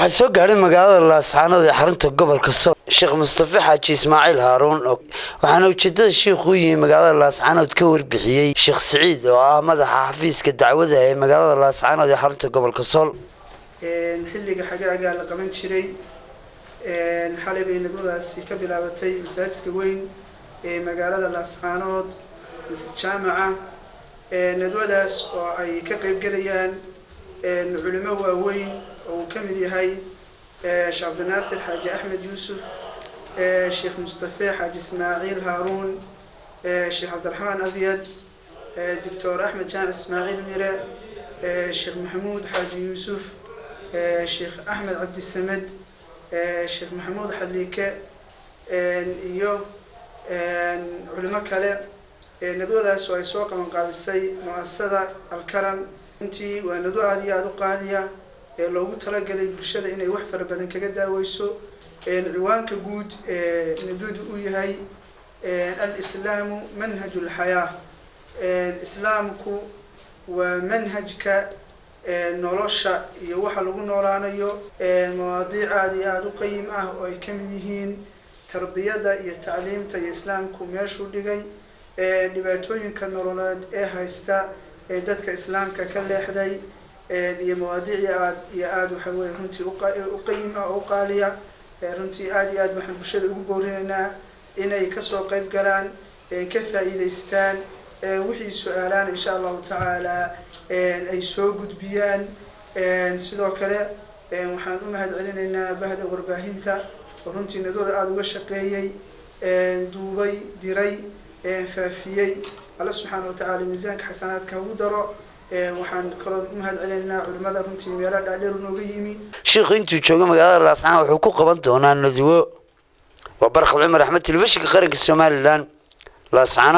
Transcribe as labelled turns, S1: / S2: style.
S1: waxaa soo gaaray magaalada Laascaanood ee xarunta gobolka Sool Sheekh Mustafa Xaaji Ismaaciil Haaruun waxaana ujeedada sheekhu yahay magaalada Laascaanood ka warbixiyay Sheekh Saciid oo ah madaxa xafiiska dacwada ee magaalada Laascaanood ee xarunta gobolka Sool
S2: xilliga xagaaga la qaban jiray xalay bay nadwadaasi ka bilaabatay masaajidka weyn ee magaalada Laascaanood jaamaca nadwadaas oo ay ka qayb galayaan علماء waaweyn oo kamid yahay Sheekh Abdinaasir Xaaji Axmed Yuusuf Sheekh Mustafa Xaaji Ismaaciil Haaruun Sheekh Abdiraxmaan Abyad Dr. Axmed Jaamac Ismaaciil Mire Sheekh Maxamuud Xaaji Yuusuf Sheekh Axmed Cabdi Samed Sheekh Maxamuud Xaliike iyo culimo kale nadwadaas oo ay soo qaban qaabisay mu'assasada Al-Karam intii waa nadwo aad iyo aad u qaaliya ee loogu talagalay bulshada inay wax fara badan kaga daaweyso ciwaanka guud nadwadu uu yahay al-islaamu manhajul hayaa islaamku waa manhajka nolosha iyo waxa lagu noolaanayo mawaadiic aad iyo aad u qiim ah oo ay kamid yihiin tarbiyada iyo tacliimta iyo islaamku meeshuu dhigay dhibaatooyinka nololeed ee haysta dadka islaamka ka leexday iyo mawaadiic aad waxa weey runtii u qiim ah oo qaaliya runtii aad iyo aad waxaan bulshada ugu boorinaynaa inay ka soo qayb galaan ka faa'iideystaan wixii su'aalaan insha Allah ta'ala ay soo gudbiyaan sidoo kale waxaan u mahad celinaynaa bahda warbaahinta runtii nadooda aad uga shaqeeyay duubay diray faafiyay Allah subhanahu wa ta'ala miisaanka xasanaadka ugu daro waxaan kaloo u mahad celinaynaa culimada runtii meelo dhaadheer nooga yimi
S1: sheekhu intuu joogo magaalada Laascaanood wuxuu ku qaban doonaa nadwo وبرخ العمر أحمد تلفزيون قرن السومالي الآن Laascaanood